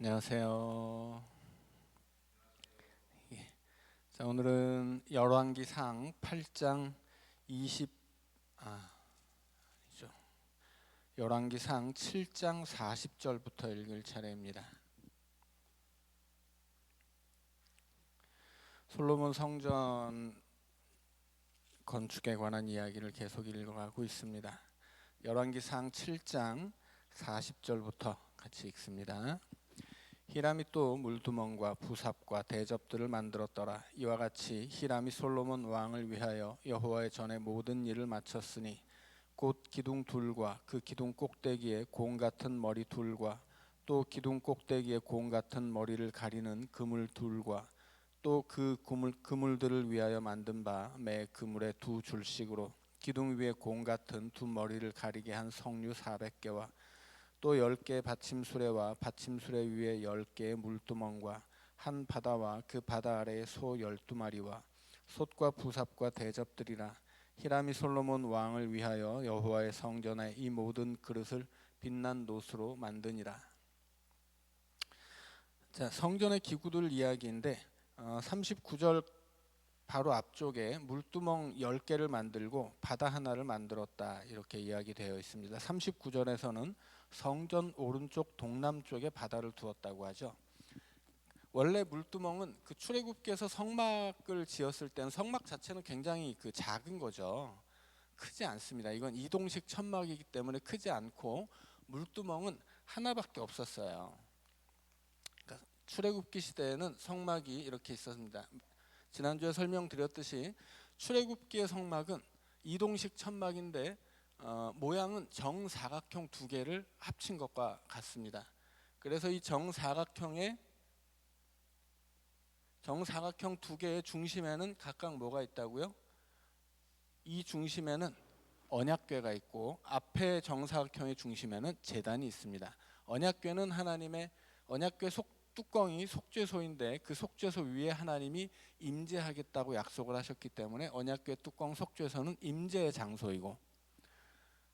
안녕하세요. 예. 자, 오늘은 열왕기상 8장 20 아니죠. 열왕기상 7장 40절부터 읽을 차례입니다. 솔로몬 성전 건축에 관한 이야기를 계속 읽어가고 있습니다. 열왕기상 7장 40절부터 같이 읽습니다. 히람이 또 물두멍과 부삽과 대접들을 만들었더라. 이와 같이 히람이 솔로몬 왕을 위하여 여호와의 전에 모든 일을 마쳤으니 곧 기둥 둘과 그 기둥 꼭대기에 공 같은 머리 둘과 또 기둥 꼭대기에 공 같은 머리를 가리는 그물 둘과 또 그 그물들을 위하여 만든 바 매 그물에 두 줄씩으로 기둥 위에 공 같은 두 머리를 가리게 한 석류 400개와 또 10개의 받침수레와 받침수레 위에 10개의 물두멍과 한 바다와 그 바다 아래에 소 12마리와 솥과 부삽과 대접들이라. 히람이 솔로몬 왕을 위하여 여호와의 성전에 이 모든 그릇을 빛난 노수로 만드니라. 자, 성전의 기구들 이야기인데 39절 바로 앞쪽에 물두멍 10개를 만들고 바다 하나를 만들었다 이렇게 이야기되어 있습니다. 39절에서는 성전 오른쪽 동남쪽에 바다를 두었다고 하죠. 원래 물두멍은 그 출애굽기에서 성막을 지었을 때는 성막 자체는 굉장히 작은 거죠. 크지 않습니다. 이건 이동식 천막이기 때문에 크지 않고 물두멍은 하나밖에 없었어요. 그러니까 출애굽기 시대에는 성막이 이렇게 있었습니다. 지난주에 설명드렸듯이 출애굽기의 성막은 이동식 천막인데 모양은 정사각형 두 개를 합친 것과 같습니다. 그래서 이 정사각형 두 개의 중심에는 각각 뭐가 있다고요? 이 중심에는 언약궤가 있고 앞에 정사각형의 중심에는 제단이 있습니다. 언약궤는 하나님의 언약궤 뚜껑이 속죄소인데 그 속죄소 위에 하나님이 임재하겠다고 약속을 하셨기 때문에 언약궤 뚜껑 속죄소는 임재의 장소이고,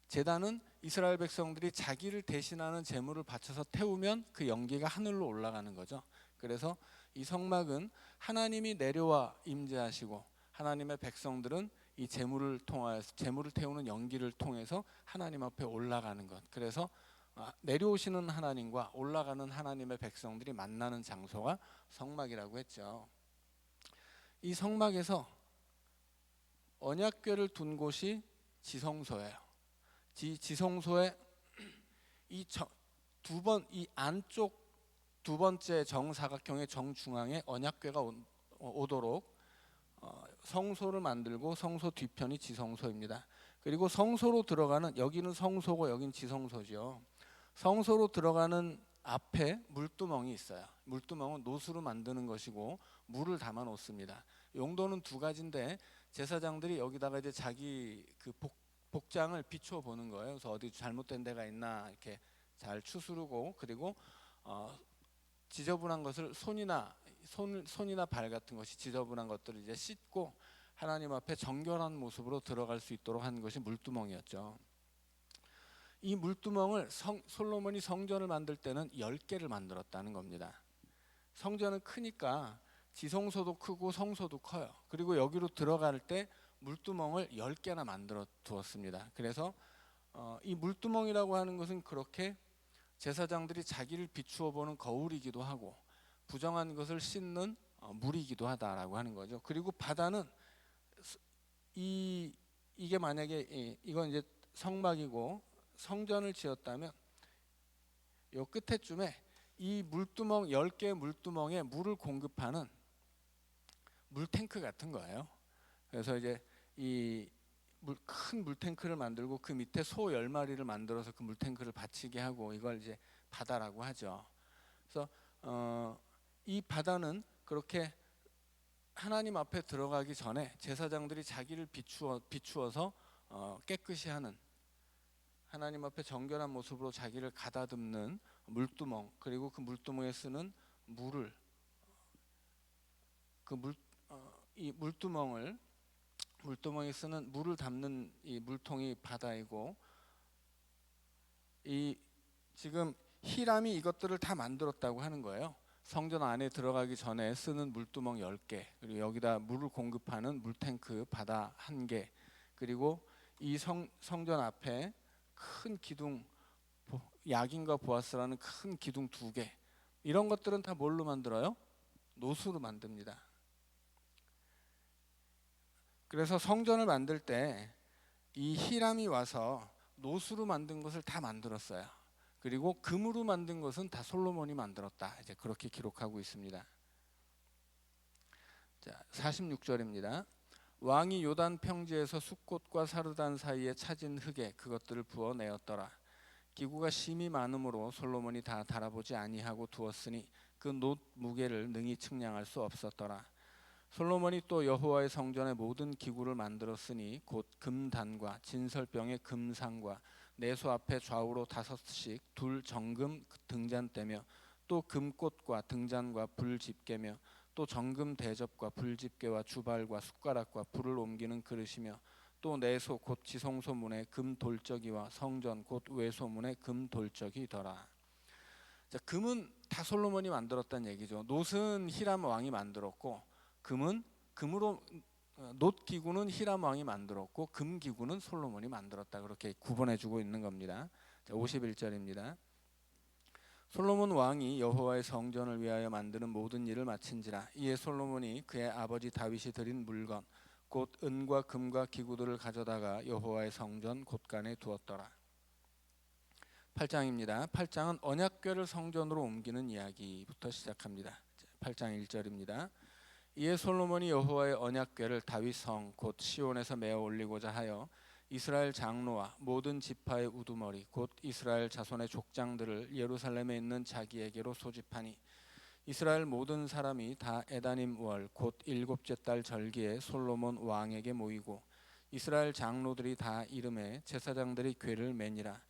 제단은 이스라엘 백성들이 자기를 대신하는 제물을 바쳐서 태우면 그 연기가 하늘로 올라가는 거죠. 그래서 이 성막은 하나님이 내려와 임재하시고 하나님의 백성들은 이 제물을 통하여서 제물을 태우는 연기를 통해서 하나님 앞에 올라가는 것. 그래서 내려오시는 하나님과 올라가는 하나님의 백성들이 만나는 장소가 성막이라고 했죠. 이 성막에서 언약궤를 둔 곳이 지성소예요. 지성소에 이 안쪽 두 번째 정사각형의 정중앙에 언약궤가 오도록 성소를 만들고 성소 뒤편이 지성소입니다. 그리고 성소로 들어가는, 여기는 성소고 여기는 지성소죠. 성소로 들어가는 앞에 물두멍이 있어요. 물두멍은 노수로 만드는 것이고 물을 담아 놓습니다. 용도는 두 가지인데 제사장들이 여기다가 이제 자기 그 복장을 비추어 보는 거예요. 그래서 어디 잘못된 데가 있나 이렇게 잘 추스르고, 그리고 지저분한 것을 손이나 발 같은 것이 지저분한 것들을 이제 씻고 하나님 앞에 정결한 모습으로 들어갈 수 있도록 한 것이 물두멍이었죠. 이 물두멍을 솔로몬이 성전을 만들 때는 10개를 만들었다는 겁니다. 성전은 크니까 지성소도 크고 성소도 커요. 그리고 여기로 들어갈 때 물두멍을 10개나 만들어 두었습니다. 그래서 이 물두멍이라고 하는 것은 그렇게 제사장들이 자기를 비추어 보는 거울이기도 하고 부정한 것을 씻는 물이기도 하다라고 하는 거죠. 그리고 바다는 이게 만약에 이건 이제 성막이고 성전을 지었다면 요 끝에쯤에 이 물두멍 10개의 물두멍에 물을 공급하는 물탱크 같은 거예요. 그래서 이제 큰 물탱크를 만들고 그 밑에 소 10마리를 만들어서 그 물탱크를 받치게 하고 이걸 이제 바다라고 하죠. 그래서 이 바다는 그렇게 하나님 앞에 들어가기 전에 제사장들이 자기를 비추어서 깨끗이 하는, 하나님 앞에 정결한 모습으로 자기를 가다듬는 물두멍, 그리고 그 물두멍에 쓰는 물을 이 물두멍에 쓰는 물을 담는 이 물통이 바다이고, 이 지금 히람이 이것들을 다 만들었다고 하는 거예요. 성전 안에 들어가기 전에 쓰는 물두멍 10개, 그리고 여기다 물을 공급하는 물탱크 바다 1개, 그리고 이 성전 앞에 큰 기둥, 야긴과 보아스라는 큰 기둥 2개, 이런 것들은 다 뭘로 만들어요? 노수로 만듭니다. 그래서 성전을 만들 때 이 히람이 와서 노수로 만든 것을 다 만들었어요. 그리고 금으로 만든 것은 다 솔로몬이 만들었다. 이제 그렇게 기록하고 있습니다. 자, 46절입니다. 왕이 요단 평지에서 숫꽃과 사르단 사이에 차진 흙에 그것들을 부어 내었더라. 기구가 심히 많으므로 솔로몬이 다 달아보지 아니하고 두었으니 그 놋 무게를 능히 측량할 수 없었더라. 솔로몬이 또 여호와의 성전의 모든 기구를 만들었으니 곧 금단과 진설병의 금상과 내소 앞에 좌우로 5씩 둘 정금 등잔대며 또 금꽃과 등잔과 불집게며 또 정금 대접과 불집게와 주발과 숟가락과 불을 옮기는 그릇이며 또 내소 곧 지성소문의 금 돌적이와 성전 곧 외소문의 금 돌적이더라. 자, 금은 다 솔로몬이 만들었다는 얘기죠. 놋은 히람 왕이 만들었고 금은 금으로 놋 기구는 히람 왕이 만들었고 금 기구는 솔로몬이 만들었다. 그렇게 구분해주고 있는 겁니다. 자, 51절입니다. 솔로몬 왕이 여호와의 성전을 위하여 만드는 모든 일을 마친지라. 이에 솔로몬이 그의 아버지 다윗이 드린 물건 곧 은과 금과 기구들을 가져다가 여호와의 성전 곳간에 두었더라. 8장입니다. 8장은 언약궤를 성전으로 옮기는 이야기부터 시작합니다. 8장 1절입니다. 이에 솔로몬이 여호와의 언약궤를 다윗 성 곧 시온에서 메어 올리고자 하여 이스라엘 장로와 모든 지파의 우두머리 곧 이스라엘 자손의 족장들을 예루살렘에 있는 자기에게로 소집하니 이스라엘 모든 사람이 다 에다님 월 곧 7째 달 절기에 솔로몬 왕에게 모이고 이스라엘 장로들이 다 이름에 제사장들이 궤를 매니라.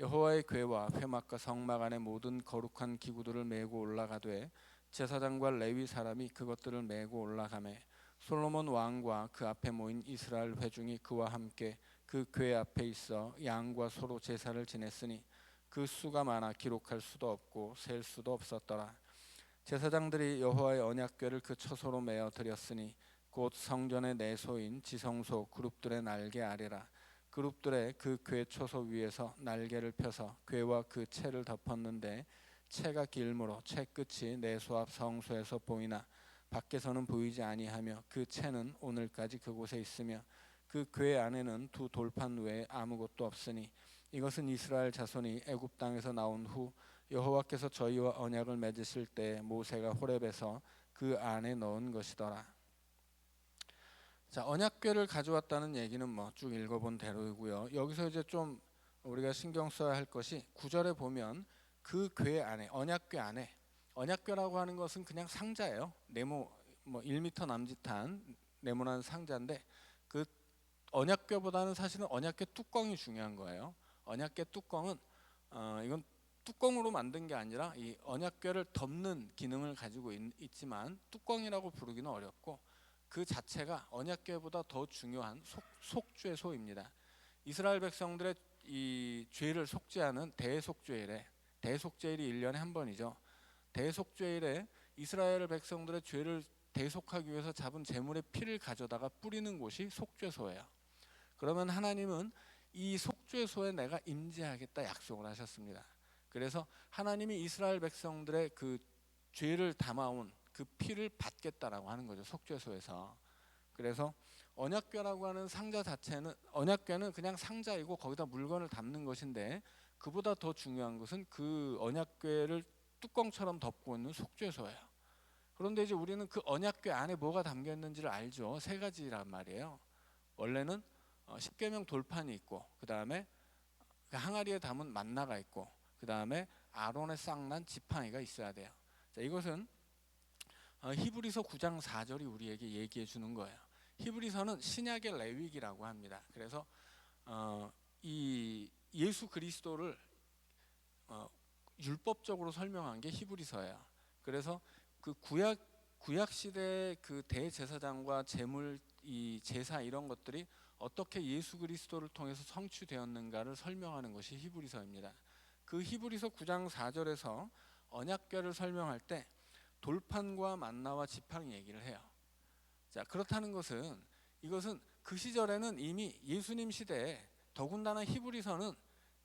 여호와의 궤와 회막과 성막 안에 모든 거룩한 기구들을 메고 올라가되 제사장과 레위 사람이 그것들을 메고 올라가매 솔로몬 왕과 그 앞에 모인 이스라엘 회중이 그와 함께 그 궤 앞에 있어 양과 소로 제사를 지냈으니 그 수가 많아 기록할 수도 없고 셀 수도 없었더라. 제사장들이 여호와의 언약궤를 그 처소로 메어 드렸으니 곧 성전의 내소인 지성소 그룹들의 날개 아래라. 그룹들의 그 궤 초소 위에서 날개를 펴서 궤와 그 채를 덮었는데 채가 길므로 채 끝이 내소 앞 성소에서 보이나 밖에서는 보이지 아니하며 그 채는 오늘까지 그곳에 있으며 그 궤 안에는 두 돌판 외에 아무것도 없으니 이것은 이스라엘 자손이 애굽 땅에서 나온 후 여호와께서 저희와 언약을 맺으실 때 모세가 호렙에서 그 안에 넣은 것이더라. 자, 언약궤를 가져왔다는 얘기는 뭐 쭉 읽어본 대로이고요. 여기서 이제 좀 우리가 신경 써야 할 것이 9절에 보면 그 궤 안에 언약궤 안에 언약궤라고 하는 것은 그냥 상자예요. 네모 뭐 1m 남짓한 네모난 상자인데 그 언약궤보다는 사실은 언약궤 뚜껑이 중요한 거예요. 언약궤 뚜껑은 이건 뚜껑으로 만든 게 아니라 이 언약궤를 덮는 기능을 가지고 있지만 뚜껑이라고 부르기는 어렵고 그 자체가 언약궤보다 더 중요한 속죄소입니다. 이스라엘 백성들의 이 죄를 속죄하는 대속죄일에 대속죄일이 1년에 한 번이죠. 대속죄일에 이스라엘 백성들의 죄를 대속하기 위해서 잡은 제물의 피를 가져다가 뿌리는 곳이 속죄소예요. 그러면 하나님은 이 속죄소에 내가 임재하겠다 약속을 하셨습니다. 그래서 하나님이 이스라엘 백성들의 그 죄를 담아온 그 피를 받겠다라고 하는 거죠. 속죄소에서. 그래서 언약궤라고 하는 상자 자체는 언약궤는 그냥 상자이고 거기다 물건을 담는 것인데 그보다 더 중요한 것은 그 언약궤를 뚜껑처럼 덮고 있는 속죄소예요. 그런데 이제 우리는 그 언약궤 안에 뭐가 담겨 있는지를 알죠. 3가지란 말이에요. 원래는 십계명 돌판이 있고 그 다음에 그 항아리에 담은 만나가 있고 그 다음에 아론의 쌍난 지팡이가 있어야 돼요. 자, 이것은 히브리서 9장 4절이 우리에게 얘기해 주는 거예요. 히브리서는 신약의 레위기라고 합니다. 그래서 이 예수 그리스도를 율법적으로 설명한 게 히브리서예요. 그래서 그 구약 시대의 그 대제사장과 제물 이 제사 이런 것들이 어떻게 예수 그리스도를 통해서 성취되었는가를 설명하는 것이 히브리서입니다. 그 히브리서 9장 4절에서 언약궤를 설명할 때 돌판과 만나와 지팡이 얘기를 해요. 자, 그렇다는 것은 이것은 그 시절에는 이미 예수님 시대에, 더군다나 히브리서는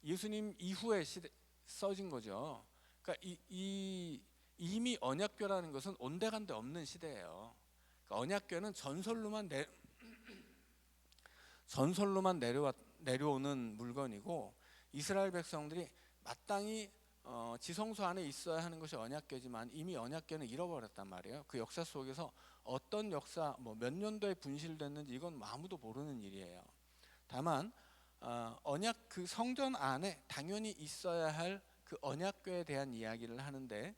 예수님 이후에 써진 거죠. 그러니까 이미 언약궤라는 것은 온데간데 없는 시대예요. 그러니까 언약궤는 전설로만 내려오는 물건이고, 이스라엘 백성들이 마땅히 지성소 안에 있어야 하는 것이 언약궤지만 이미 언약궤는 잃어버렸단 말이에요. 그 역사 속에서 어떤 역사 몇 년도에 분실됐는지 이건 아무도 모르는 일이에요. 다만 언약 그 성전 안에 당연히 있어야 할 그 언약궤에 대한 이야기를 하는데,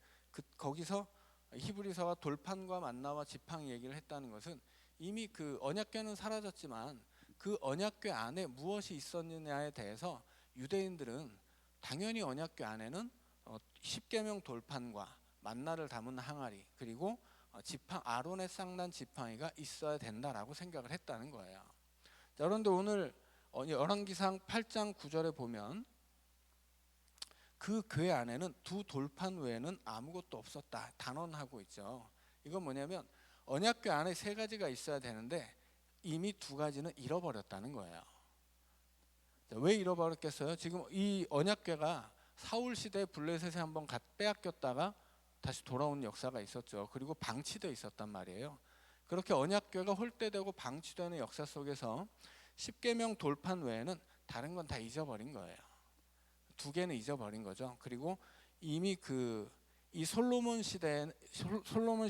거기서 히브리서와 돌판과 만나와 지팡이 얘기를 했다는 것은 이미 그 언약궤는 사라졌지만 그 언약궤 안에 무엇이 있었느냐에 대해서 유대인들은 당연히 언약궤 안에는 십계명 돌판과 만나를 담은 항아리, 그리고 아론의 쌍난 지팡이가 있어야 된다라고 생각을 했다는 거예요. 자, 그런데 오늘 열왕기상 8장 9절에 보면 그 궤 안에는 두 돌판 외에는 아무것도 없었다 단언하고 있죠. 이건 뭐냐면 언약궤 안에 세 가지가 있어야 되는데 이미 두 가지는 잃어버렸다는 거예요. 자, 왜 잃어버렸겠어요? 지금 이 언약궤가 사울 시대에 블레셋에 한번 빼앗겼다가 다시 돌아온 역사가 있었죠. 그리고 방치되어 있었단 말이에요. 그렇게 언약궤가 홀대되고 방치되는 역사 속에서 십계명 돌판 외에는 다른 건 다 잊어버린 거예요. 두 개는 잊어버린 거죠. 그리고 이미 이 솔로몬 시대 솔로몬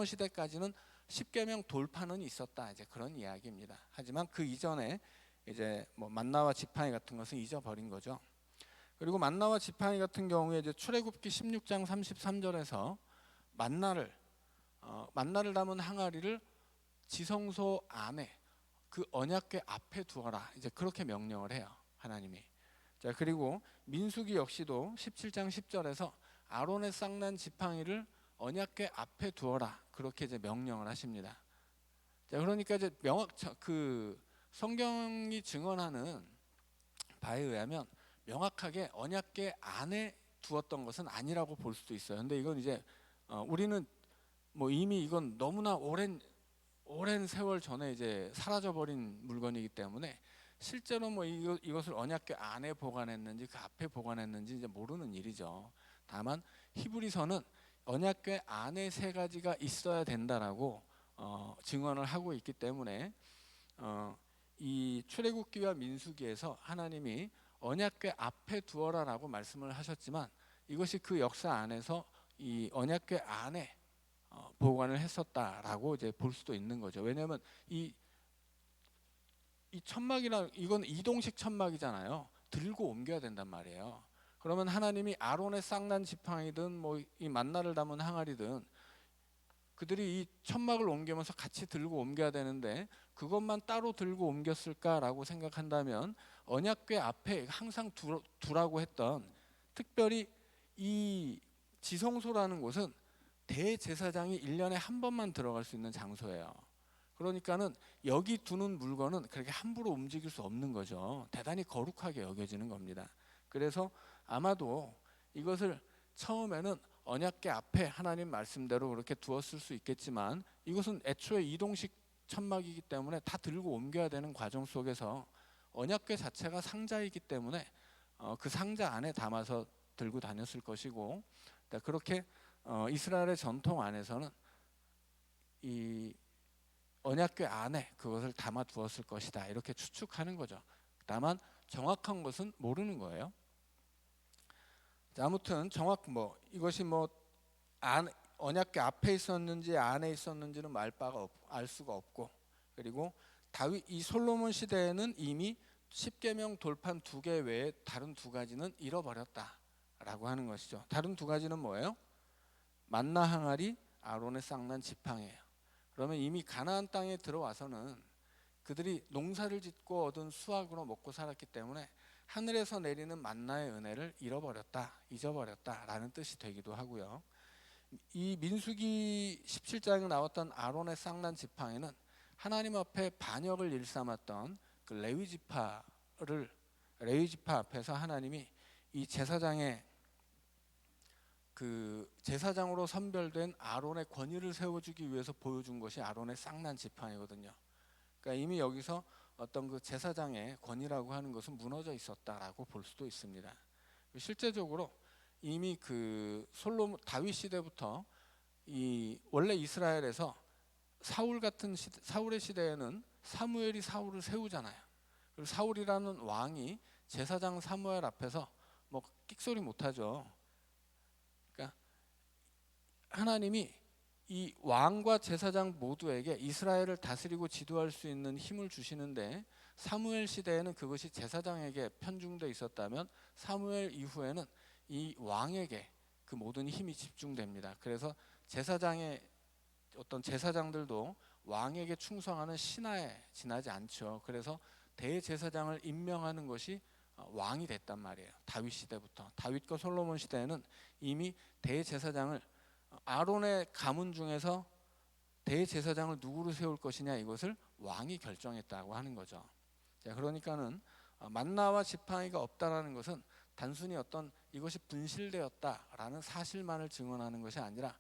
시대까지는 십계명 돌판은 있었다, 이제 그런 이야기입니다. 하지만 그 이전에 이제 만나와 지팡이 같은 것은 잊어버린 거죠. 그리고 만나와 지팡이 같은 경우에 이제 출애굽기 16장 33절에서 만나를 담은 항아리를 지성소 안에 그 언약궤 앞에 두어라, 이제 그렇게 명령을 해요, 하나님이. 자, 그리고 민수기 역시도 17장 10절에서 아론의 쌍난 지팡이를 언약궤 앞에 두어라, 그렇게 이제 명령을 하십니다. 자, 그러니까 이제 성경이 증언하는 바에 의하면 명확하게 언약궤 안에 두었던 것은 아니라고 볼 수도 있어요. 근데 이건 이제 우리는 이미 이건 너무나 오랜 세월 전에 이제 사라져버린 물건이기 때문에 실제로 이것을 언약궤 안에 보관했는지 그 앞에 보관했는지 이제 모르는 일이죠. 다만 히브리서는 언약궤 안에 세 가지가 있어야 된다라고 증언을 하고 있기 때문에 이 출애굽기와 민수기에서 하나님이 언약궤 앞에 두어라라고 말씀을 하셨지만 이것이 그 역사 안에서 이 언약궤 안에 보관을 했었다라고 이제 볼 수도 있는 거죠. 왜냐하면 이 천막이랑 이건 이동식 천막이잖아요. 들고 옮겨야 된단 말이에요. 그러면 하나님이 아론의 쌍난 지팡이든 이 만나를 담은 항아리든 그들이 이 천막을 옮기면서 같이 들고 옮겨야 되는데 그것만 따로 들고 옮겼을까라고 생각한다면 언약궤 앞에 항상 두라고 했던, 특별히 이 지성소라는 곳은 대제사장이 1년에 한 번만 들어갈 수 있는 장소예요. 그러니까는 여기 두는 물건은 그렇게 함부로 움직일 수 없는 거죠. 대단히 거룩하게 여겨지는 겁니다. 그래서 아마도 이것을 처음에는 언약궤 앞에 하나님 말씀대로 그렇게 두었을 수 있겠지만 이것은 애초에 이동식 천막이기 때문에 다 들고 옮겨야 되는 과정 속에서 언약궤 자체가 상자이기 때문에 그 상자 안에 담아서 들고 다녔을 것이고, 그렇게 이스라엘의 전통 안에서는 이 언약궤 안에 그것을 담아 두었을 것이다, 이렇게 추측하는 거죠. 다만 정확한 것은 모르는 거예요. 자, 아무튼 이것이 언약궤 앞에 있었는지 안에 있었는지는 알 수가 없고, 그리고 이 솔로몬 시대에는 이미 십계명 돌판 2개 외에 다른 2가지는 잃어버렸다라고 하는 것이죠. 다른 2가지는 뭐예요? 만나 항아리, 아론의 쌍난 지팡이예요. 그러면 이미 가나안 땅에 들어와서는 그들이 농사를 짓고 얻은 수확으로 먹고 살았기 때문에 하늘에서 내리는 만나의 은혜를 잊어버렸다라는 뜻이 되기도 하고요. 이 민수기 17장에 나왔던 아론의 쌍난 지팡이는 하나님 앞에 반역을 일삼았던 그 레위 지파를 레위 지파 앞에서 하나님이 이 제사장의 그 제사장으로 선별된 아론의 권위를 세워주기 위해서 보여준 것이 아론의 쌍난 지팡이거든요. 그러니까 이미 여기서 어떤 그 제사장의 권위라고 하는 것은 무너져 있었다라고 볼 수도 있습니다. 실제적으로 이미 그 다윗 시대부터 이 원래 이스라엘에서 사울의 시대에는 사무엘이 사울을 세우잖아요. 그리고 사울이라는 왕이 제사장 사무엘 앞에서 뭐 끽소리 못하죠. 그러니까 하나님이 이 왕과 제사장 모두에게 이스라엘을 다스리고 지도할 수 있는 힘을 주시는데, 사무엘 시대에는 그것이 제사장에게 편중돼 있었다면 사무엘 이후에는 이 왕에게 그 모든 힘이 집중됩니다. 그래서 어떤 제사장들도 왕에게 충성하는 신하에 지나지 않죠. 그래서 대제사장을 임명하는 것이 왕이 됐단 말이에요. 다윗 시대부터. 다윗과 솔로몬 시대에는 이미 대제사장을, 아론의 가문 중에서 대제사장을 누구로 세울 것이냐, 이것을 왕이 결정했다고 하는 거죠. 자, 그러니까는 만나와 지팡이가 없다라는 것은 단순히 어떤 이것이 분실되었다라는 사실만을 증언하는 것이 아니라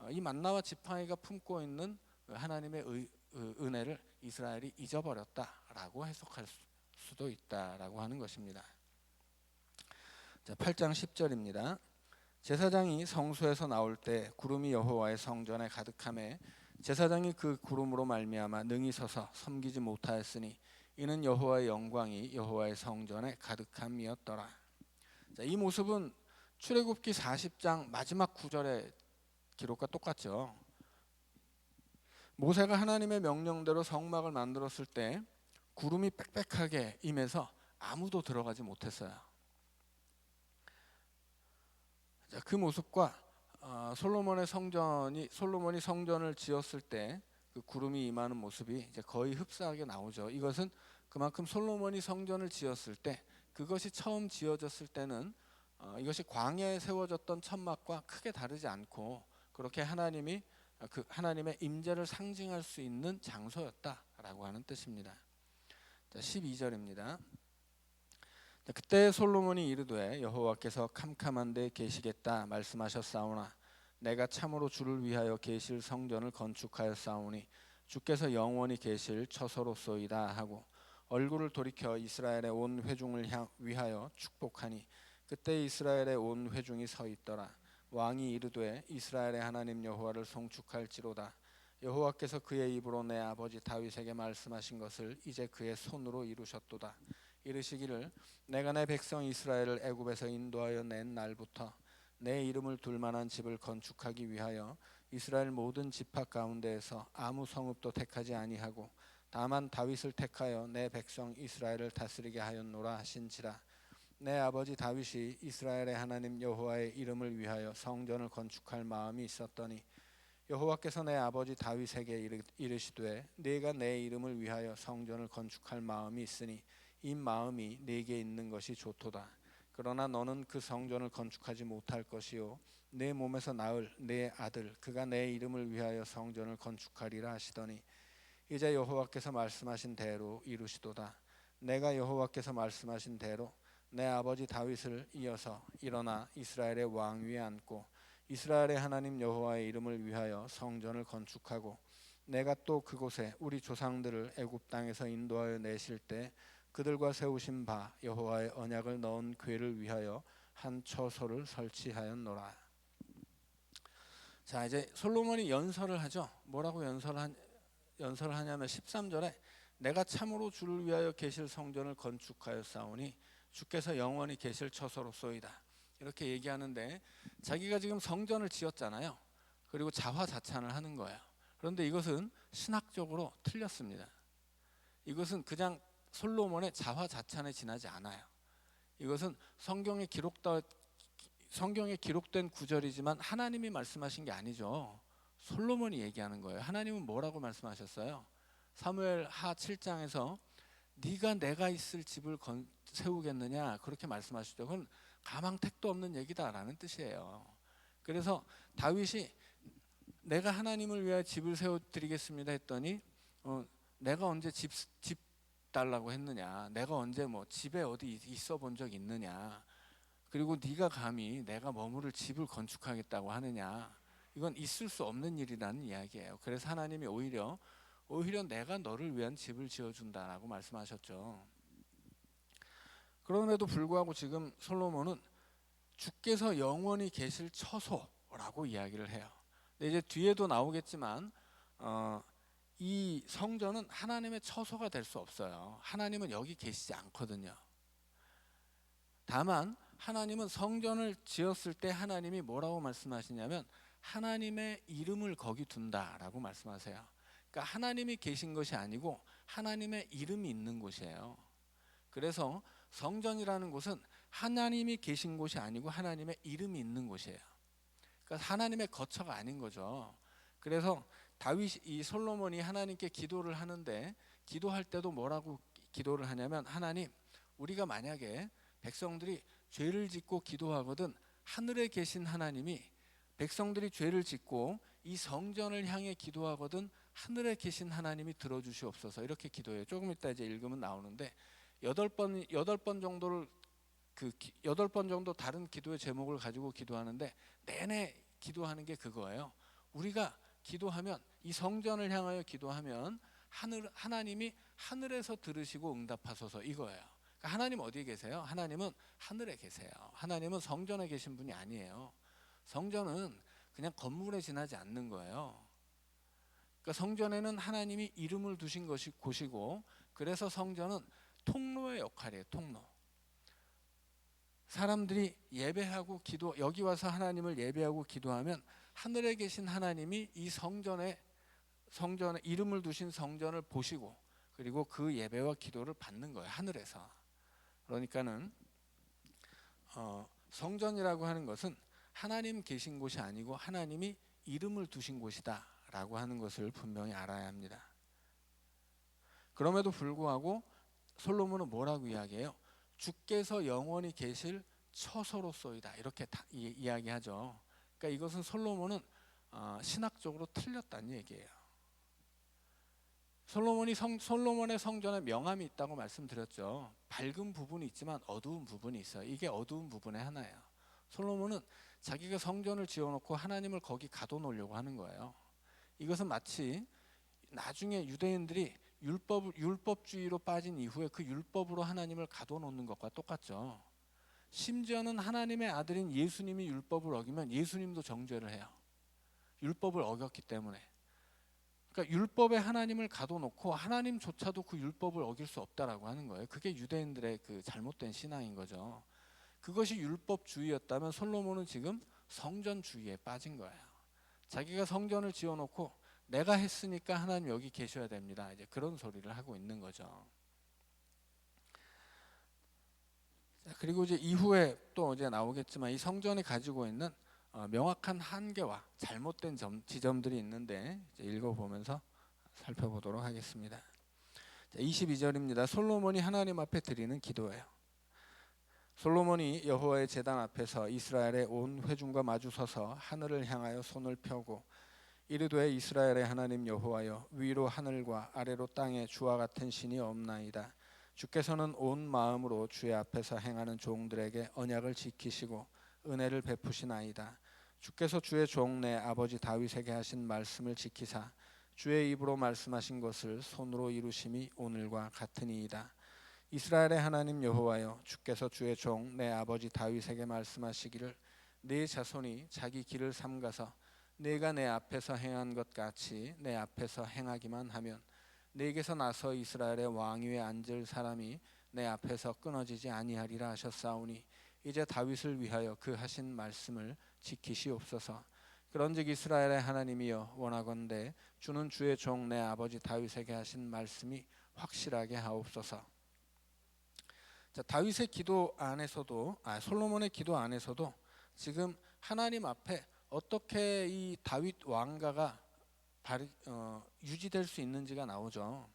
이 만나와 지팡이가 품고 있는 하나님의 은혜를 이스라엘이 잊어버렸다라고 해석할 수도 있다라고 하는 것입니다. 자, 8장 10절입니다. 제사장이 성소에서 나올 때 구름이 여호와의 성전에 가득하매 제사장이 그 구름으로 말미암아 능히 서서 섬기지 못하였으니 이는 여호와의 영광이 여호와의 성전에 가득함이었더라. 자, 이 모습은 출애굽기 40장 마지막 9절의 기록과 똑같죠. 모세가 하나님의 명령대로 성막을 만들었을 때 구름이 빽빽하게 임해서 아무도 들어가지 못했어요. 자, 그 모습과 솔로몬이 성전을 지었을 때 그 구름이 임하는 모습이 이제 거의 흡사하게 나오죠. 이것은 그만큼 솔로몬이 성전을 지었을 때, 그것이 처음 지어졌을 때는 이것이 광야에 세워졌던 천막과 크게 다르지 않고 그렇게 하나님의 임재를 상징할 수 있는 장소였다라고 하는 뜻입니다. 자, 12절입니다. 그때 솔로몬이 이르되 여호와께서 캄캄한 데 계시겠다 말씀하셨사오나 내가 참으로 주를 위하여 계실 성전을 건축하였사오니 주께서 영원히 계실 처소로소이다 하고 얼굴을 돌이켜 이스라엘의 온 회중을 위하여 축복하니 그때 이스라엘의 온 회중이 서 있더라. 왕이 이르되 이스라엘의 하나님 여호와를 송축할지로다. 여호와께서 그의 입으로 내 아버지 다윗에게 말씀하신 것을 이제 그의 손으로 이루셨도다. 이르시기를 내가 내 백성 이스라엘을 애굽에서 인도하여 낸 날부터 내 이름을 둘 만한 집을 건축하기 위하여 이스라엘 모든 지파 가운데에서 아무 성읍도 택하지 아니하고 다만 다윗을 택하여 내 백성 이스라엘을 다스리게 하였노라 하신지라. 내 아버지 다윗이 이스라엘의 하나님 여호와의 이름을 위하여 성전을 건축할 마음이 있었더니 여호와께서 내 아버지 다윗에게 이르시되 네가 내 이름을 위하여 성전을 건축할 마음이 있으니 이 마음이 네게 있는 것이 좋도다. 그러나 너는 그 성전을 건축하지 못할 것이요 내 몸에서 낳을 내 아들 그가 내 이름을 위하여 성전을 건축하리라 하시더니 이제 여호와께서 말씀하신 대로 이루시도다. 내가 여호와께서 말씀하신 대로 내 아버지 다윗을 이어서 일어나 이스라엘의 왕 위에 앉고 이스라엘의 하나님 여호와의 이름을 위하여 성전을 건축하고 내가 또 그곳에 우리 조상들을 애굽 땅에서 인도하여 내실 때 그들과 세우신 바 여호와의 언약을 넣은 궤를 위하여 한 처소를 설치하였노라. 자, 이제 솔로몬이 연설을 하죠. 뭐라고 연설을 하냐면 13절에 내가 참으로 주를 위하여 계실 성전을 건축하였사오니 주께서 영원히 계실 처소로소이다. 이렇게 얘기하는데 자기가 지금 성전을 지었잖아요. 그리고 자화자찬을 하는 거예요. 그런데 이것은 신학적으로 틀렸습니다. 이것은 그냥 솔로몬의 자화자찬에 지나지 않아요. 이것은 성경에 기록된 구절이지만 하나님이 말씀하신 게 아니죠. 솔로몬이 얘기하는 거예요. 하나님은 뭐라고 말씀하셨어요? 사무엘 하 7장에서 네가 내가 있을 집을 세우겠느냐 그렇게 말씀하시죠. 그건 가망 택도 없는 얘기다라는 뜻이에요. 그래서 다윗이 내가 하나님을 위하여 집을 세워드리겠습니다 했더니 내가 언제 집 달라고 했느냐? 내가 언제 뭐 집에 어디 있어 본 적 있느냐? 그리고 네가 감히 내가 머무를 집을 건축하겠다고 하느냐? 이건 있을 수 없는 일이라는 이야기예요. 그래서 하나님이 오히려 내가 너를 위한 집을 지어준다라고 말씀하셨죠. 그럼에도 불구하고 지금 솔로몬은 주께서 영원히 계실 처소라고 이야기를 해요. 근데 이제 뒤에도 나오겠지만 이 성전은 하나님의 처소가 될 수 없어요. 하나님은 여기 계시지 않거든요. 다만 하나님은 성전을 지었을 때 하나님이 뭐라고 말씀하시냐면 하나님의 이름을 거기 둔다라고 말씀하세요. 그러니까 하나님이 계신 것이 아니고 하나님의 이름이 있는 곳이에요. 그래서 성전이라는 곳은 하나님이 계신 곳이 아니고 하나님의 이름이 있는 곳이에요. 그러니까 하나님의 거처가 아닌 거죠. 그래서 이 솔로몬이 하나님께 기도를 하는데 기도할 때도 뭐라고 기도를 하냐면 하나님, 우리가 만약에 백성들이 죄를 짓고 기도하거든 하늘에 계신 하나님이 백성들이 죄를 짓고 이 성전을 향해 기도하거든 하늘에 계신 하나님이 들어주시옵소서 이렇게 기도해요. 조금 이따 이제 읽으면 나오는데 8번 정도를 그 8번 정도 다른 기도의 제목을 가지고 기도하는데 내내 기도하는 게 그거예요. 우리가 기도하면 이 성전을 향하여 기도하면 하나님이 하늘에서 들으시고 응답하소서 이거예요. 그러니까 하나님 어디에 계세요? 하나님은 하늘에 계세요. 하나님은 성전에 계신 분이 아니에요. 성전은 그냥 건물에 지나지 않는 거예요. 그러니까 성전에는 하나님이 이름을 두신 것이 곳이고 그래서 성전은 통로의 역할이에요. 통로. 사람들이 예배하고 여기 와서 하나님을 예배하고 기도하면 하늘에 계신 하나님이 이 성전에 이름을 두신 성전을 보시고 그리고 그 예배와 기도를 받는 거예요. 하늘에서. 그러니까는 성전이라고 하는 것은 하나님 계신 곳이 아니고 하나님이 이름을 두신 곳이다라고 하는 것을 분명히 알아야 합니다. 그럼에도 불구하고 솔로몬은 뭐라고 이야기해요? 주께서 영원히 계실 처소로소이다 이렇게 이야기하죠. 그러니까 이것은 솔로몬은 신학적으로 틀렸다는 얘기예요. 솔로몬의 성전에 명암이 있다고 말씀드렸죠. 밝은 부분이 있지만 어두운 부분이 있어요. 이게 어두운 부분의 하나예요. 솔로몬은 자기가 성전을 지어놓고 하나님을 거기 가둬놓으려고 하는 거예요. 이것은 마치 나중에 유대인들이 율법주의로 빠진 이후에 그 율법으로 하나님을 가둬놓는 것과 똑같죠. 심지어는 하나님의 아들인 예수님이 율법을 어기면 예수님도 정죄를 해요. 율법을 어겼기 때문에. 그러니까 율법에 하나님을 가둬놓고 하나님조차도 그 율법을 어길 수 없다라고 하는 거예요. 그게 유대인들의 그 잘못된 신앙인 거죠. 그것이 율법주의였다면 솔로몬은 지금 성전주의에 빠진 거예요. 자기가 성전을 지어놓고 내가 했으니까 하나님 여기 계셔야 됩니다. 이제 그런 소리를 하고 있는 거죠. 그리고 이제 이후에 또 이제 나오겠지만 이 성전이 가지고 있는 명확한 한계와 잘못된 지점들이 있는데 이제 읽어보면서 살펴보도록 하겠습니다. 22절입니다. 솔로몬이 하나님 앞에 드리는 기도예요. 솔로몬이 여호와의 제단 앞에서 이스라엘의 온 회중과 마주서서 하늘을 향하여 손을 펴고 이르되 이스라엘의 하나님 여호와여 위로 하늘과 아래로 땅에 주와 같은 신이 없나이다. 주께서는 온 마음으로 주의 앞에서 행하는 종들에게 언약을 지키시고 은혜를 베푸시나이다. 주께서 주의 종 내 아버지 다윗에게 하신 말씀을 지키사 주의 입으로 말씀하신 것을 손으로 이루심이 오늘과 같으니이다. 이스라엘의 하나님 여호와여 주께서 주의 종 내 아버지 다윗에게 말씀하시기를 네 자손이 자기 길을 삼가서 내가 내 앞에서 행한 것 같이 내 앞에서 행하기만 하면 내게서 나서 이스라엘의 왕 위에 앉을 사람이 내 앞에서 끊어지지 아니하리라 하셨사오니 이제 다윗을 위하여 그 하신 말씀을 지키시옵소서. 그런즉 이스라엘의 하나님이여 원하건대 주는 주의 종 내 아버지 다윗에게 하신 말씀이 확실하게 하옵소서. 자, 다윗의 기도 안에서도 솔로몬의 기도 안에서도 지금 하나님 앞에 어떻게 이 다윗 왕가가 유지될 수 있는지가 나오죠.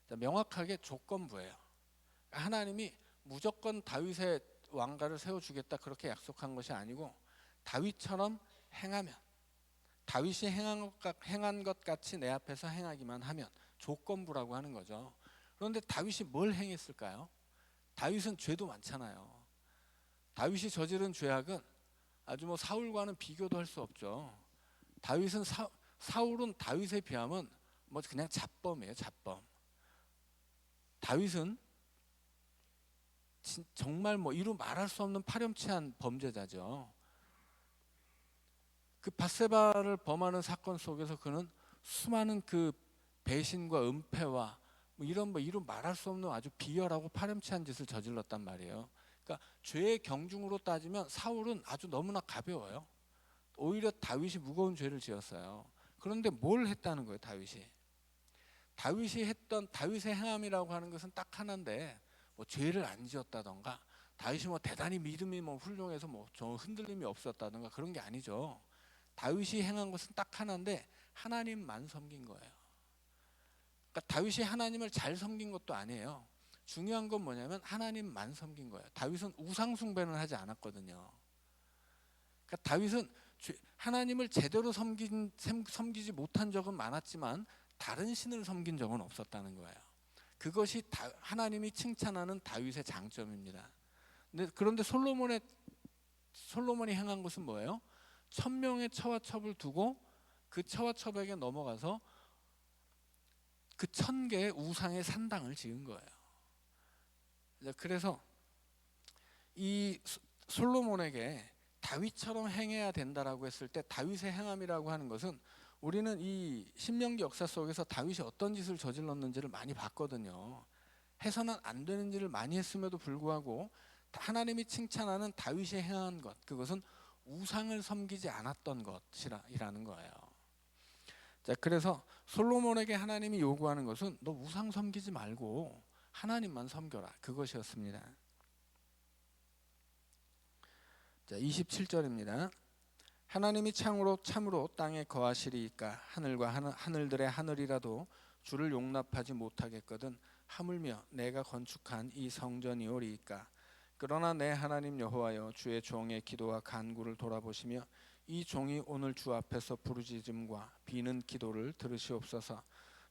자, 명확하게 조건부예요. 하나님이 무조건 다윗의 왕가를 세워주겠다 그렇게 약속한 것이 아니고 다윗처럼 행하면 다윗이 행한 것 같이 내 앞에서 행하기만 하면 조건부라고 하는 거죠. 그런데 다윗이 뭘 행했을까요? 다윗은 죄도 많잖아요. 다윗이 저지른 죄악은 아주 뭐 사울과는 비교도 할 수 없죠. 다윗은 사울은 다윗에 비하면 뭐 그냥 잡범이에요, 잡범. 다윗은 정말 뭐 이루 말할 수 없는 파렴치한 범죄자죠. 그 밧세바를 범하는 사건 속에서 그는 수많은 그 배신과 은폐와 뭐 이런 뭐 이루 말할 수 없는 아주 비열하고 파렴치한 짓을 저질렀단 말이에요. 그러니까 죄의 경중으로 따지면 사울은 아주 너무나 가벼워요. 오히려 다윗이 무거운 죄를 지었어요. 그런데 뭘 했다는 거예요, 다윗이? 다윗이 했던 다윗의 행함이라고 하는 것은 딱 하나인데 뭐 죄를 안 지었다던가 다윗이 뭐 대단히 믿음이 뭐 훌륭해서 뭐 저 흔들림이 없었다던가 그런 게 아니죠. 다윗이 행한 것은 딱 하나인데 하나님만 섬긴 거예요. 그러니까 다윗이 하나님을 잘 섬긴 것도 아니에요. 중요한 건 뭐냐면 하나님만 섬긴 거예요. 다윗은 우상 숭배는 하지 않았거든요. 그러니까 다윗은 하나님을 제대로 섬기지 못한 적은 많았지만 다른 신을 섬긴 적은 없었다는 거예요. 그것이 하나님이 칭찬하는 다윗의 장점입니다. 그런데 솔로몬이 행한 것은 뭐예요? 1000명의 처와 첩을 두고 그 처와 첩에게 넘어가서 그 1000개의 우상의 산당을 지은 거예요. 그래서 이 솔로몬에게 다윗처럼 행해야 된다라고 했을 때 다윗의 행함이라고 하는 것은 우리는 이 신명기 역사 속에서 다윗이 어떤 짓을 저질렀는지를 많이 봤거든요. 해서는 안 되는 일을 많이 했음에도 불구하고 하나님이 칭찬하는 다윗이 행한 것, 그것은 우상을 섬기지 않았던 것이라는 거예요. 자, 그래서 솔로몬에게 하나님이 요구하는 것은 너 우상 섬기지 말고 하나님만 섬겨라, 그것이었습니다. 자, 27절입니다. 하나님이 참으로 땅에 거하시리이까 하늘과 하늘들의 하늘이라도 주를 용납하지 못하겠거든 하물며 내가 건축한 이 성전이오리이까. 그러나 내 하나님 여호와여, 주의 종의 기도와 간구를 돌아보시며 이 종이 오늘 주 앞에서 부르짖음과 비는 기도를 들으시옵소서.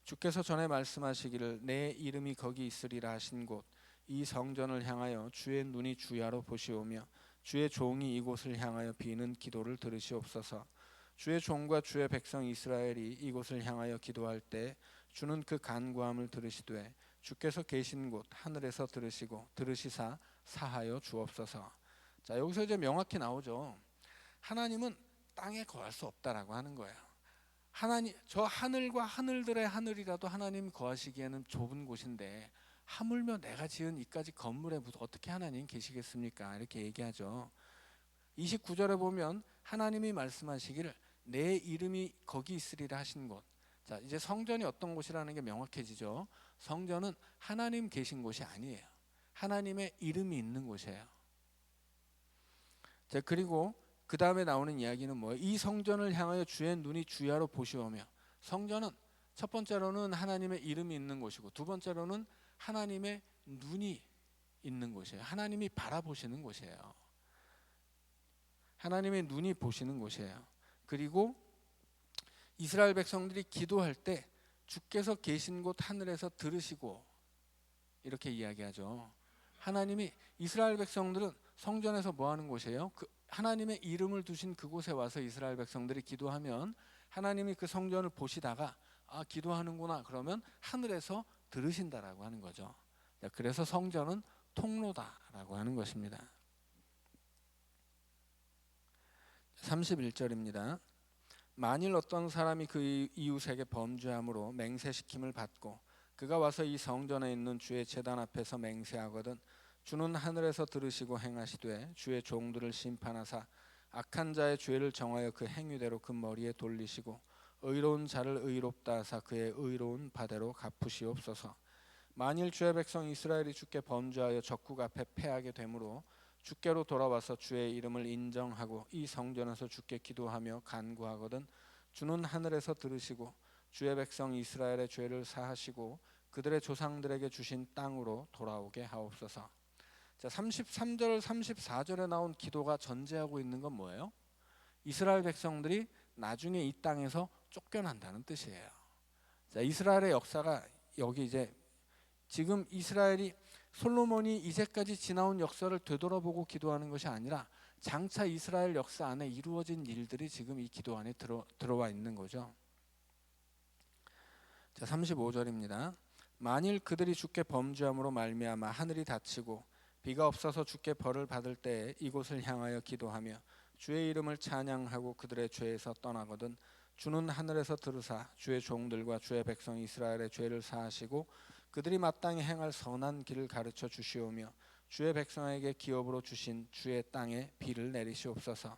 주께서 전에 말씀하시기를 내 이름이 거기 있으리라 하신 곳 이 성전을 향하여 주의 눈이 주야로 보시오며 주의 종이 이곳을 향하여 비는 기도를 들으시옵소서. 주의 종과 주의 백성 이스라엘이 이곳을 향하여 기도할 때 주는 그 간구함을 들으시되 주께서 계신 곳 하늘에서 들으시고 들으시사 사하여 주옵소서. 자, 여기서 이제 명확히 나오죠. 하나님은 땅에 거할 수 없다라고 하는 거예요. 저 하늘과 하늘들의 하늘이라도 하나님이 거하시기에는 좁은 곳인데 하물며 내가 지은 이까지 건물에 어떻게 하나님 계시겠습니까? 이렇게 얘기하죠. 29절에 보면 하나님이 말씀하시기를 내 이름이 거기 있으리라 하신 곳. 자, 이제 성전이 어떤 곳이라는 게 명확해지죠. 성전은 하나님 계신 곳이 아니에요. 하나님의 이름이 있는 곳이에요. 자, 그리고 그 다음에 나오는 이야기는 뭐예요? 이 성전을 향하여 주의 눈이 주야로 보시오며. 성전은 첫 번째로는 하나님의 이름이 있는 곳이고 두 번째로는 하나님의 눈이 있는 곳이에요. 하나님이 바라보시는 곳이에요. 하나님의 눈이 보시는 곳이에요. 그리고 이스라엘 백성들이 기도할 때 주께서 계신 곳 하늘에서 들으시고 이렇게 이야기하죠. 하나님이 이스라엘 백성들은 성전에서 뭐 하는 곳이에요? 하나님의 이름을 두신 그곳에 와서 이스라엘 백성들이 기도하면 하나님이 그 성전을 보시다가 아, 기도하는구나 그러면 하늘에서 들으신다라고 하는 거죠. 그래서 성전은 통로다라고 하는 것입니다. 31절입니다. 만일 어떤 사람이 그 이웃에게 범죄함으로 맹세시킴을 받고 그가 와서 이 성전에 있는 주의 제단 앞에서 맹세하거든 주는 하늘에서 들으시고 행하시되 주의 종들을 심판하사 악한 자의 죄를 정하여 그 행위대로 그 머리에 돌리시고 의로운 자를 의롭다 하사 그의 의로운 바대로 갚으시옵소서. 만일 주의 백성 이스라엘이 주께 범죄하여 적국 앞에 패하게 되므로 주께로 돌아와서 주의 이름을 인정하고 이 성전에서 주께 기도하며 간구하거든 주는 하늘에서 들으시고 주의 백성 이스라엘의 죄를 사하시고 그들의 조상들에게 주신 땅으로 돌아오게 하옵소서. 자, 33절 34절에 나온 기도가 전제하고 있는 건 뭐예요? 이스라엘 백성들이 나중에 이 땅에서 쫓겨난다는 뜻이에요. 자, 이스라엘의 역사가 여기 이제 지금 이스라엘이 솔로몬이 이제까지 지나온 역사를 되돌아보고 기도하는 것이 아니라 장차 이스라엘 역사 안에 이루어진 일들이 지금 이 기도 안에 들어와 있는 거죠. 자, 35절입니다. 만일 그들이 주께 범죄함으로 말미암아 하늘이 닫히고 비가 없어서 주께 벌을 받을 때에 이곳을 향하여 기도하며 주의 이름을 찬양하고 그들의 죄에서 떠나거든 주는 하늘에서 들으사 주의 종들과 주의 백성 이스라엘의 죄를 사하시고 그들이 마땅히 행할 선한 길을 가르쳐 주시오며 주의 백성에게 기업으로 주신 주의 땅에 비를 내리시옵소서.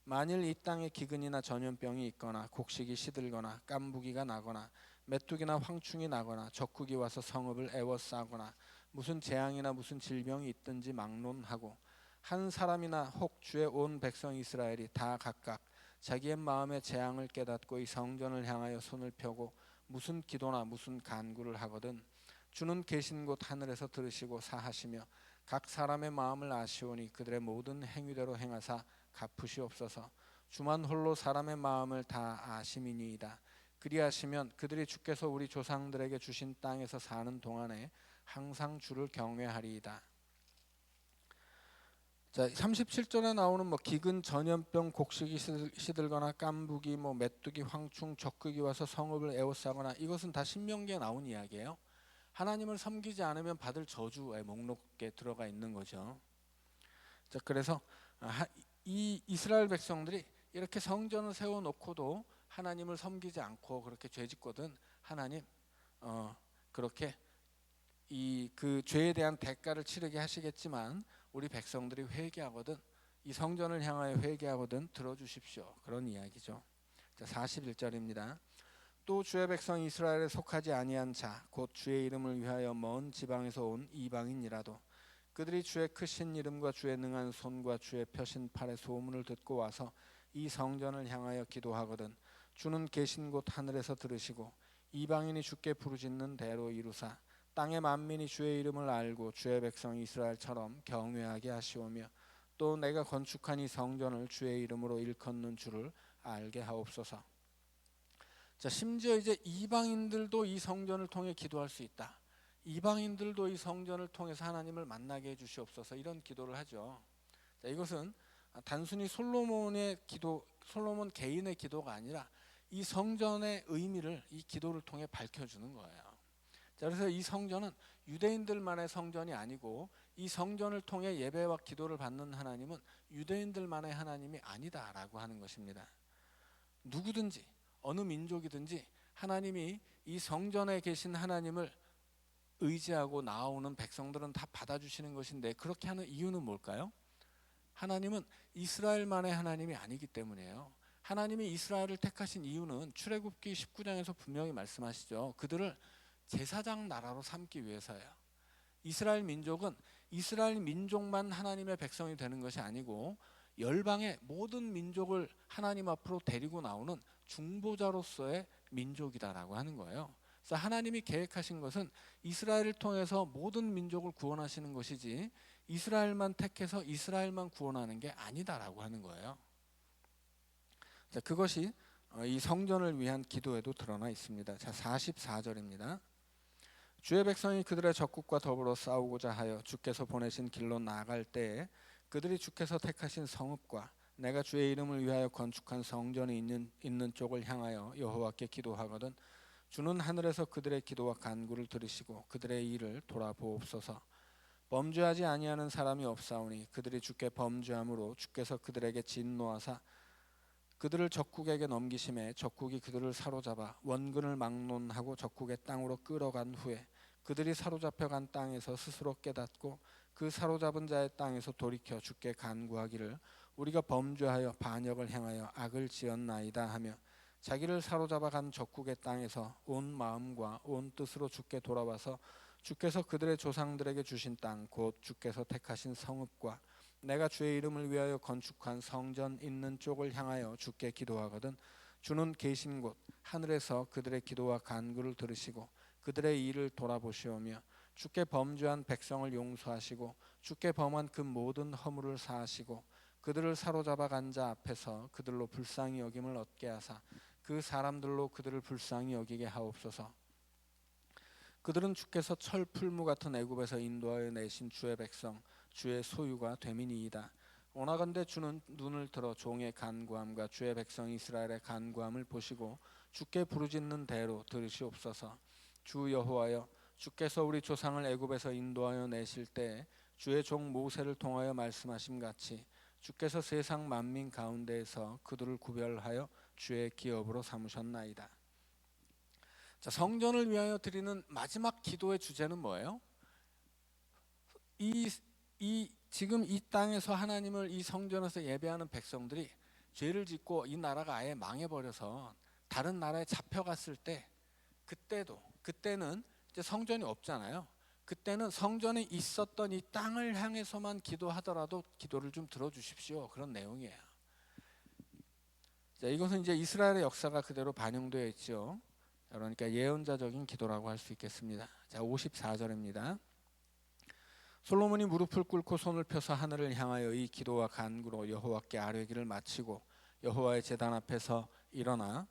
만일 이 땅에 기근이나 전염병이 있거나 곡식이 시들거나 깐부기가 나거나 메뚜기나 황충이 나거나 적국이 와서 성읍을 에워싸거나 무슨 재앙이나 무슨 질병이 있든지 막론하고 한 사람이나 혹 주의 온 백성 이스라엘이 다 각각 자기의 마음의 재앙을 깨닫고 이 성전을 향하여 손을 펴고 무슨 기도나 무슨 간구를 하거든 주는 계신 곳 하늘에서 들으시고 사하시며 각 사람의 마음을 아시오니 그들의 모든 행위대로 행하사 갚으시옵소서. 주만 홀로 사람의 마음을 다 아심이니이다. 그리하시면 그들이 주께서 우리 조상들에게 주신 땅에서 사는 동안에 항상 주를 경외하리이다. 자, 37절에 나오는 기근, 전염병, 곡식이 시들거나 깐부기, 메뚜기, 황충, 적극이 와서 성읍을 에워싸거나 이것은 다 신명기에 나온 이야기예요. 하나님을 섬기지 않으면 받을 저주의 목록에 들어가 있는 거죠. 자, 그래서 이 이스라엘 백성들이 이렇게 성전을 세워놓고도 하나님을 섬기지 않고 그렇게 죄짓거든 하나님 그렇게 그 죄에 대한 대가를 치르게 하시겠지만 우리 백성들이 회개하거든 이 성전을 향하여 회개하거든 들어주십시오. 그런 이야기죠. 자, 41절입니다. 또 주의 백성 이스라엘에 속하지 아니한 자 곧 주의 이름을 위하여 먼 지방에서 온 이방인이라도 그들이 주의 크신 이름과 주의 능한 손과 주의 펴신 팔의 소문을 듣고 와서 이 성전을 향하여 기도하거든 주는 계신 곳 하늘에서 들으시고 이방인이 주께 부르짖는 대로 이루사 땅의 만민이 주의 이름을 알고 주의 백성 이스라엘처럼 경외하게 하시오며 또 내가 건축한 이 성전을 주의 이름으로 일컫는 줄을 알게 하옵소서. 자, 심지어 이제 이방인들도 이 성전을 통해 기도할 수 있다. 이방인들도 이 성전을 통해서 하나님을 만나게 해주시옵소서 이런 기도를 하죠. 자, 이것은 단순히 솔로몬의 기도, 솔로몬 개인의 기도가 아니라 이 성전의 의미를 이 기도를 통해 밝혀주는 거예요. 자, 그래서 이 성전은 유대인들만의 성전이 아니고 이 성전을 통해 예배와 기도를 받는 하나님은 유대인들만의 하나님이 아니다라고 하는 것입니다. 누구든지 어느 민족이든지 하나님이 이 성전에 계신 하나님을 의지하고 나오는 백성들은 다 받아주시는 것인데 그렇게 하는 이유는 뭘까요? 하나님은 이스라엘만의 하나님이 아니기 때문이에요. 하나님이 이스라엘을 택하신 이유는 출애굽기 19장에서 분명히 말씀하시죠. 그들을 제사장 나라로 삼기 위해서예요. 이스라엘 민족은 이스라엘 민족만 하나님의 백성이 되는 것이 아니고 열방의 모든 민족을 하나님 앞으로 데리고 나오는 중보자로서의 민족이다라고 하는 거예요. 그래서 하나님이 계획하신 것은 이스라엘을 통해서 모든 민족을 구원하시는 것이지 이스라엘만 택해서 이스라엘만 구원하는 게 아니다라고 하는 거예요. 자, 그것이 이 성전을 위한 기도에도 드러나 있습니다. 자, 44절입니다. 주의 백성이 그들의 적국과 더불어 싸우고자 하여 주께서 보내신 길로 나아갈 때에 그들이 주께서 택하신 성읍과 내가 주의 이름을 위하여 건축한 성전이 있는 쪽을 향하여 여호와께 기도하거든 주는 하늘에서 그들의 기도와 간구를 들으시고 그들의 일을 돌아보옵소서. 범죄하지 아니하는 사람이 없사오니 그들이 주께 범죄함으로 주께서 그들에게 진노하사 그들을 적국에게 넘기심에 적국이 그들을 사로잡아 원근을 막론하고 적국의 땅으로 끌어간 후에 그들이 사로잡혀간 땅에서 스스로 깨닫고 그 사로잡은 자의 땅에서 돌이켜 주께 간구하기를 우리가 범죄하여 반역을 행하여 악을 지었나이다 하며 자기를 사로잡아 간 적국의 땅에서 온 마음과 온 뜻으로 주께 돌아와서 주께서 그들의 조상들에게 주신 땅 곧 주께서 택하신 성읍과 내가 주의 이름을 위하여 건축한 성전 있는 쪽을 향하여 주께 기도하거든 주는 계신 곳 하늘에서 그들의 기도와 간구를 들으시고 그들의 일을 돌아보시오며 주께 범죄한 백성을 용서하시고 주께 범한 그 모든 허물을 사하시고 그들을 사로잡아 간 자 앞에서 그들로 불쌍히 여김을 얻게 하사 그 사람들로 그들을 불쌍히 여기게 하옵소서. 그들은 주께서 철 풀무 같은 애굽에서 인도하여 내신 주의 백성 주의 소유가 됨이니이다. 원하건대 주는 눈을 들어 종의 간구함과 주의 백성 이스라엘의 간구함을 보시고 주께 부르짖는 대로 들으시옵소서. 주 여호와여, 주께서 우리 조상을 애굽에서 인도하여 내실 때 주의 종 모세를 통하여 말씀하심 같이 주께서 세상 만민 가운데에서 그들을 구별하여 주의 기업으로 삼으셨나이다. 자, 성전을 위하여 드리는 마지막 기도의 주제는 뭐예요? 지금 이 땅에서 하나님을 이 성전에서 예배하는 백성들이 죄를 짓고 이 나라가 아예 망해버려서 다른 나라에 잡혀갔을 때, 그때는 이제 성전이 없잖아요. 그때는 성전이 있었던 이 땅을 향해서만 기도하더라도 기도를 좀 들어주십시오, 그런 내용이에요. 자, 이것은 이제 이스라엘의 역사가 그대로 반영되어 있죠. 그러니까 예언자적인 기도라고 할 수 있겠습니다. 자, 54절입니다. 솔로몬이 무릎을 꿇고 손을 펴서 하늘을 향하여 이 기도와 간구로 여호와께 아뢰기를 마치고 여호와의 제단 앞에서 일어나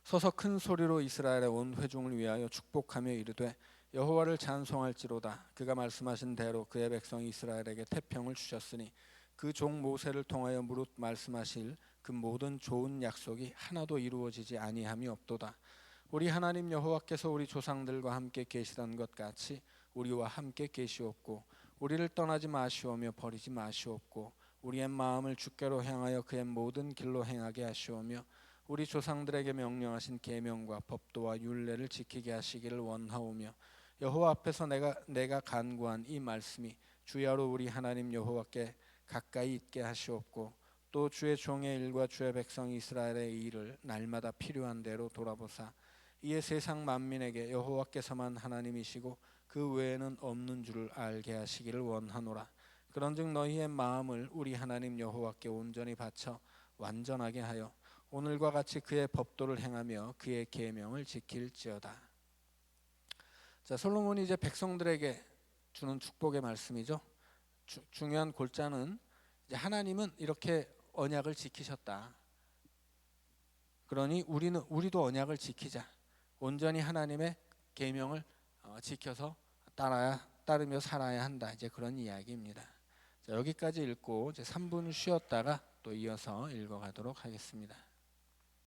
서서 큰 소리로 이스라엘의 온 회중을 위하여 축복하며 이르되 여호와를 찬송할지로다. 그가 말씀하신 대로 그의 백성 이스라엘에게 태평을 주셨으니 그 종 모세를 통하여 무릇 말씀하실 그 모든 좋은 약속이 하나도 이루어지지 아니함이 없도다. 우리 하나님 여호와께서 우리 조상들과 함께 계시던 것 같이 우리와 함께 계시옵고 우리를 떠나지 마시오며 버리지 마시옵고 우리의 마음을 주께로 향하여 그의 모든 길로 행하게 하시오며 우리 조상들에게 명령하신 계명과 법도와 율례를 지키게 하시기를 원하오며 여호와 앞에서 내가 간구한 이 말씀이 주야로 우리 하나님 여호와께 가까이 있게 하시옵고 또 주의 종의 일과 주의 백성 이스라엘의 일을 날마다 필요한 대로 돌아보사 이에 세상 만민에게 여호와께서만 하나님이시고 그 외에는 없는 줄을 알게 하시기를 원하노라. 그런즉 너희의 마음을 우리 하나님 여호와께 온전히 바쳐 완전하게 하여 오늘과 같이 그의 법도를 행하며 그의 계명을 지킬지어다. 자, 솔로몬이 이제 백성들에게 주는 축복의 말씀이죠. 중요한 골자는 이제 하나님은 이렇게 언약을 지키셨다. 그러니 우리도 언약을 지키자. 온전히 하나님의 계명을 지켜서 따르며 살아야 한다. 이제 그런 이야기입니다. 자, 여기까지 읽고 이제 3분 쉬었다가 또 이어서 읽어가도록 하겠습니다.